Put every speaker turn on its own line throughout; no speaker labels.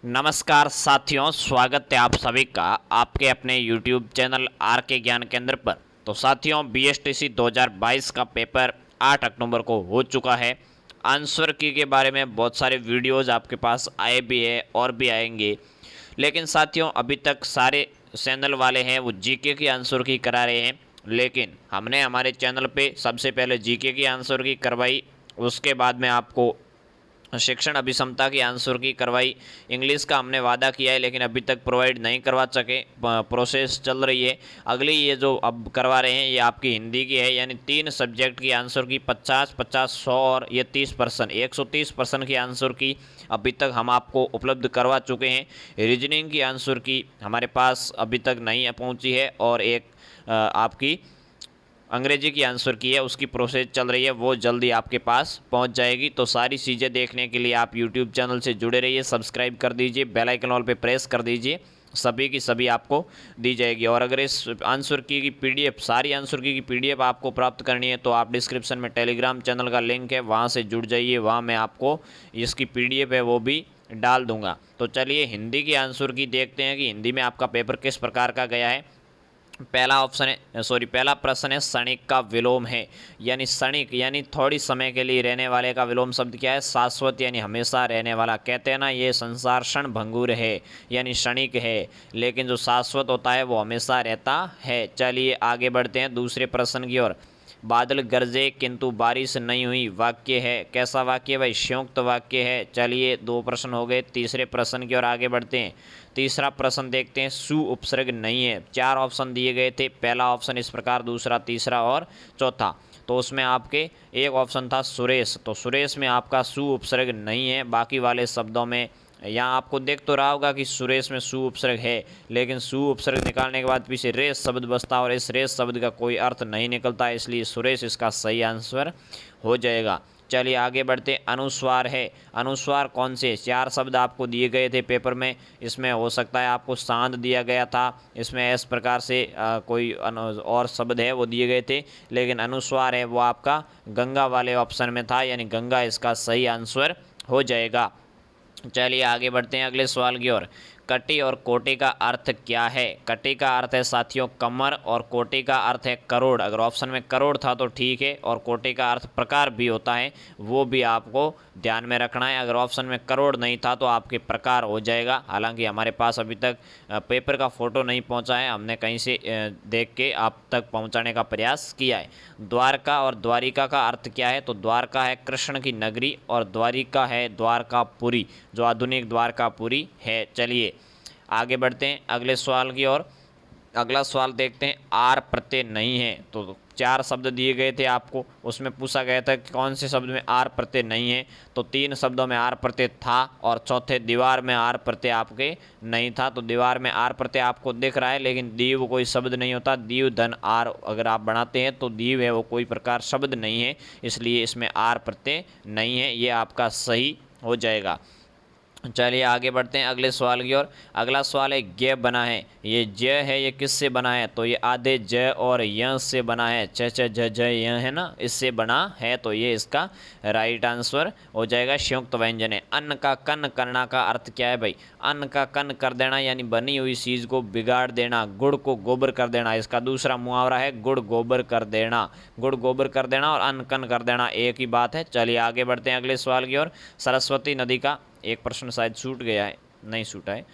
नमस्कार साथियों, स्वागत है आप सभी का आपके अपने YouTube चैनल आर के ज्ञान केंद्र पर। तो साथियों, BSTC 2022 का पेपर 8 अक्टूबर को हो चुका है। आंसर की के बारे में बहुत सारे वीडियोस आपके पास आए भी है और भी आएंगे, लेकिन साथियों अभी तक सारे चैनल वाले हैं वो जीके की आंसर की करा रहे हैं, लेकिन हमने हमारे चैनल पे सबसे पहले जीके की आंसर की करवाई। उसके बाद में आपको शिक्षण अभिक्षमता की आंसर की करवाई। इंग्लिश का हमने वादा किया है लेकिन अभी तक प्रोवाइड नहीं करवा सके, प्रोसेस चल रही है। अगली ये जो अब करवा रहे हैं ये आपकी हिंदी की है, यानी 3 सब्जेक्ट की आंसर की 50-50 100 और ये 30% 130% की आंसर की अभी तक हम आपको उपलब्ध करवा चुके हैं। रीजनिंग की आंसर की हमारे पास अभी तक नहीं पहुंची है और एक आपकी अंग्रेजी की आंसर की है, उसकी प्रोसेस चल रही है, वो जल्दी आपके पास पहुंच जाएगी। तो सारी चीज़ें देखने के लिए आप यूट्यूब चैनल से जुड़े रहिए, सब्सक्राइब कर दीजिए, बेल आइकन ऑल पे प्रेस कर दीजिए, सभी की सभी आपको दी जाएगी। और अगर इस आंसर की पीडीएफ, सारी आंसर की पीडीएफ आपको प्राप्त करनी है तो आप डिस्क्रिप्शन में टेलीग्राम चैनल का लिंक है, वहाँ से जुड़ जाइए, वहाँ मैं आपको इसकी पीडीएफ है वो भी डाल दूंगा। तो चलिए हिंदी की आंसर की देखते हैं कि हिंदी में आपका पेपर किस प्रकार का गया है। पहला प्रश्न है क्षणिक का विलोम है, यानी क्षणिक यानी थोड़ी समय के लिए रहने वाले का विलोम शब्द क्या है? शाश्वत यानी हमेशा रहने वाला। कहते हैं ना ये संसार क्षण भंगुर है, यानी क्षणिक है, लेकिन जो शाश्वत होता है वो हमेशा रहता है। चलिए आगे बढ़ते हैं दूसरे प्रश्न की ओर। बादल गरजे किंतु बारिश नहीं हुई, वाक्य है, कैसा वाक्य है भाई? संयुक्त वाक्य है। चलिए 2 प्रश्न हो गए। तीसरे प्रश्न की ओर आगे बढ़ते हैं। तीसरा प्रश्न देखते हैं। सु उपसर्ग नहीं है। 4 ऑप्शन दिए गए थे, पहला ऑप्शन इस प्रकार, दूसरा, तीसरा और चौथा। तो उसमें आपके एक ऑप्शन था सुरेश, तो सुरेश में आपका सु उपसर्ग नहीं है। बाकी वाले शब्दों में यहाँ आपको देख तो रहा होगा कि सुरेश में सु उपसर्ग है, लेकिन सु उपसर्ग निकालने के बाद पीछे रेस शब्द बचता और इस रेस शब्द का कोई अर्थ नहीं निकलता, इसलिए सुरेश इसका सही आंसर हो जाएगा। चलिए आगे बढ़ते। अनुस्वार है। अनुस्वार कौन से? 4 शब्द आपको दिए गए थे पेपर में, इसमें हो सकता है आपको सांद दिया गया था, इसमें इस प्रकार से कोई और शब्द है वो दिए गए थे, लेकिन अनुस्वार है वो आपका गंगा वाले ऑप्शन में था, यानी गंगा इसका सही आंसर हो जाएगा। चलिए आगे बढ़ते हैं अगले सवाल की ओर। कटी और कोटि का अर्थ क्या है? कटी का अर्थ है साथियों कमर और कोटि का अर्थ है करोड़। अगर ऑप्शन में करोड़ था तो ठीक है, और कोटि का अर्थ प्रकार भी होता है, वो भी आपको ध्यान में रखना है। अगर ऑप्शन में करोड़ नहीं था तो आपके प्रकार हो जाएगा। हालांकि हमारे पास अभी तक पेपर का फोटो नहीं पहुंचा है, हमने कहीं से देख के आप तक पहुंचाने का प्रयास किया है। द्वारका और द्वारिका का अर्थ क्या है? तो द्वारका है कृष्ण की नगरी और द्वारिका है द्वारकापुरी, जो आधुनिक द्वारकापुरी है। चलिए आगे बढ़ते हैं अगले सवाल की ओर। अगला सवाल देखते हैं। आर प्रत्यय नहीं है, तो 4 शब्द दिए गए थे आपको, उसमें पूछा गया था कि कौन से शब्द में आर प्रत्यय नहीं है, तो 3 शब्दों में आर प्रत्यय था और चौथे दीवार में आर प्रत्यय आपके नहीं था। तो दीवार में आर प्रत्यय आपको दिख रहा है, लेकिन दीव कोई शब्द नहीं होता। दीव धन आर अगर आप बनाते हैं तो दीव है वो कोई प्रकार शब्द नहीं है, इसलिए इसमें आर प्रत्यय नहीं है, ये आपका सही हो जाएगा। चलिए आगे बढ़ते हैं अगले सवाल की ओर। अगला सवाल है ज्ञ बना है। ये ज है, ये किससे बना है? तो ये आधे ज और य से बना है। च च ज ज य है ना, इससे बना है, तो ये इसका राइट आंसर हो जाएगा। संयुक्त व्यंजन है। अन्न का कन्न करना का अर्थ क्या है भाई? अन्न का कन्न कर देना यानी बनी हुई चीज़ को बिगाड़ देना, गुड़ को गोबर कर देना, इसका दूसरा मुहावरा है गुड़ गोबर कर देना। गुड़ गोबर कर देना और अन्न कन्न कर देना एक ही बात है। चलिए आगे बढ़ते हैं अगले सवाल की ओर। सरस्वती नदी का एक प्रश्न शायद छूट गया है, नहीं छूटा है।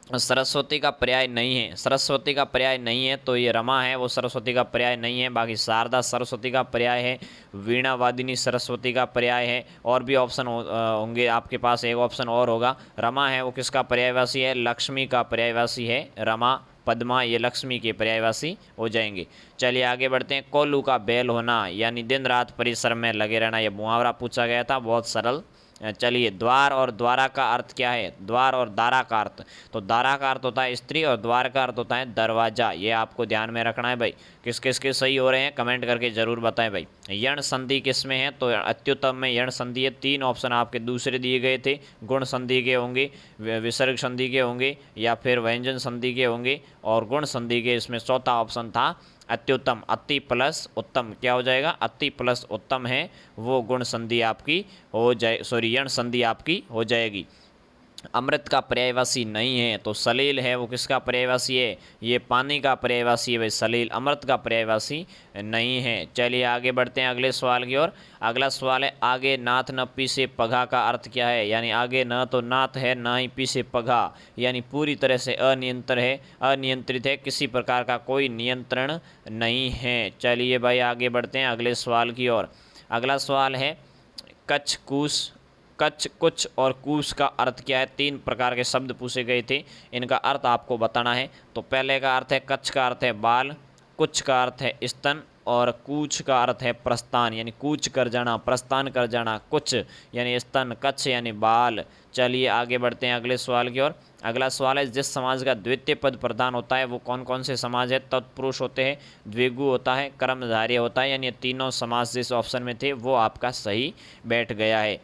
सरस्वती का पर्याय नहीं है। सरस्वती का पर्याय नहीं है तो ये रमा है, वो सरस्वती का पर्याय नहीं है। बाकी शारदा सरस्वती का पर्याय है, वीणा वादिनी सरस्वती का पर्याय है, और भी ऑप्शन होंगे आपके पास। एक ऑप्शन और होगा। रमा है वो किसका पर्यायवाची है? लक्ष्मी का पर्यायवाची है। रमा पद्मा ये लक्ष्मी के पर्यायवाची हो जाएंगे। चलिए आगे बढ़ते हैं। कोल्हू का बैल होना यानी दिन रात परिश्रम में लगे रहना, ये मुहावरा पूछा गया था, बहुत सरल। चलिए द्वार और द्वारा का अर्थ क्या है? द्वार और दारा का अर्थ, तो दारा का अर्थ होता है स्त्री और द्वार का अर्थ होता है दरवाजा, ये आपको ध्यान में रखना है भाई। किस किस के सही हो रहे हैं कमेंट करके जरूर बताएं भाई। यण संधि किस में है? तो अत्युत्तम में यण संधि है। 3 ऑप्शन आपके दूसरे दिए गए थे, गुण संधि के होंगे, विसर्ग संधि के होंगे, या फिर व्यंजन संधि के होंगे, और गुण संधि के इसमें चौथा ऑप्शन था अत्युत्तम। अति प्लस उत्तम क्या हो जाएगा? अति प्लस उत्तम है वो गुण संधि आपकी हो जाए, सॉरी यण संधि आपकी हो जाएगी। अमृत का पर्यायवाची नहीं है, तो सलील है वो किसका पर्यायवाची है? ये पानी का पर्यायवाची है भाई, सलील अमृत का पर्यायवाची नहीं है। चलिए आगे बढ़ते हैं अगले सवाल की ओर। अगला सवाल है आगे नाथ न पीछे पघा का अर्थ क्या है? यानी आगे न तो नाथ है, ना ही पीछे पघा, यानी पूरी तरह से अनियंत्रित है, किसी प्रकार का कोई नियंत्रण नहीं है। चलिए भाई आगे बढ़ते हैं अगले सवाल की ओर। अगला सवाल है कच्छ कुछ और कूस का अर्थ क्या है? 3 प्रकार के शब्द पूछे गए थे, इनका अर्थ आपको बताना है। तो पहले का अर्थ है कच्छ का अर्थ है बाल, कुछ का अर्थ है स्तन और कूच का अर्थ है प्रस्थान, यानी कूच कर जाना, प्रस्थान कर जाना। कुछ यानी स्तन, कच्छ यानी बाल। चलिए आगे बढ़ते हैं अगले सवाल की ओर। अगला सवाल है जिस समाज का द्वितीय पद प्रधान होता है वो कौन कौन से समाज है? तत्पुरुष होते हैं, द्विगु होता है, कर्मधारय होता है, यानी ये तीनों समाज जिस ऑप्शन में थे वो आपका सही बैठ गया है।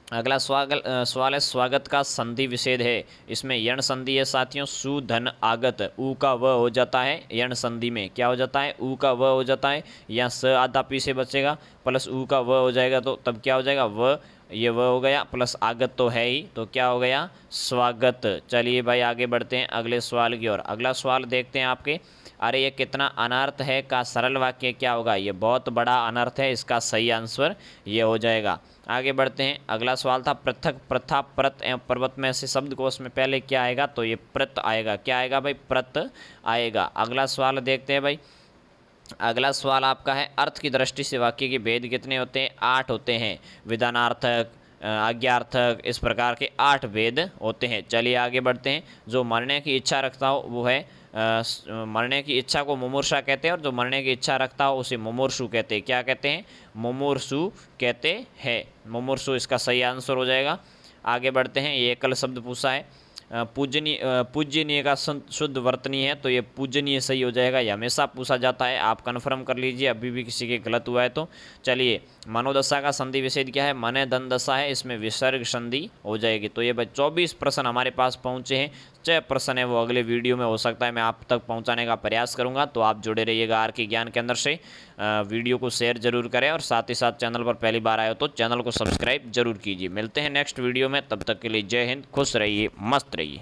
अगला सवाल है स्वागत का संधि विच्छेद है, इसमें यण संधि है साथियों, सु धन आगत, ऊ का व हो जाता है, यण संधि में क्या हो जाता है? ऊ का व हो जाता है, या स आधा पीछे बचेगा प्लस ऊ का व हो जाएगा, तो तब क्या हो जाएगा? व, ये व हो गया प्लस आगत तो है ही, तो क्या हो गया? स्वागत। चलिए भाई आगे बढ़ते हैं अगले सवाल की ओर। अगला सवाल देखते हैं आपके, अरे ये कितना अनर्थ है का सरल वाक्य क्या होगा? ये बहुत बड़ा अनर्थ है, इसका सही आंसर ये हो जाएगा। आगे बढ़ते हैं अगला सवाल था पृथक, प्रथा, प्रत एवं पर्वत में से शब्दकोश में पहले क्या आएगा? तो ये प्रत आएगा। क्या आएगा भाई? प्रत आएगा। अगला सवाल देखते हैं भाई। अगला सवाल आपका है अर्थ की दृष्टि से वाक्य के भेद कितने होते हैं? 8 होते हैं। विधानार्थक, आज्ञार्थक, इस प्रकार के 8 भेद होते हैं। चलिए आगे बढ़ते हैं। जो मरने की इच्छा रखता हो वो है मरने की इच्छा को मुमूर्षा कहते हैं, और जो मरने की इच्छा रखता हो उसे मुमूर्षु कहते हैं। क्या कहते हैं? मुमूर्षु कहते हैं। मुमूर्षु इसका सही आंसर हो जाएगा। आगे बढ़ते हैं। ये एकल शब्द पूछा है पूजनीय का शुद्ध वर्तनीय है, तो ये पूजनीय सही हो जाएगा। ये हमेशा पूछा जाता है, आप कन्फर्म कर लीजिए अभी भी किसी के गलत हुआ है तो। चलिए मनोदशा का संधि विच्छेद क्या है? मने धन दशा है, इसमें विसर्ग संधि हो जाएगी। तो ये भाई 24 प्रश्न हमारे पास पहुँचे हैं। 6 प्रश्न है वो अगले वीडियो में हो सकता है मैं आप तक पहुँचाने का प्रयास करूँगा, तो आप जुड़े रहिएगा आर के ज्ञान केंद्र से। वीडियो को शेयर जरूर करें और साथ ही साथ चैनल पर पहली बार आए हो तो चैनल को सब्सक्राइब जरूर कीजिए। मिलते हैं नेक्स्ट वीडियो में, तब तक के लिए जय हिंद, खुश रहिए, मस्त रहिए।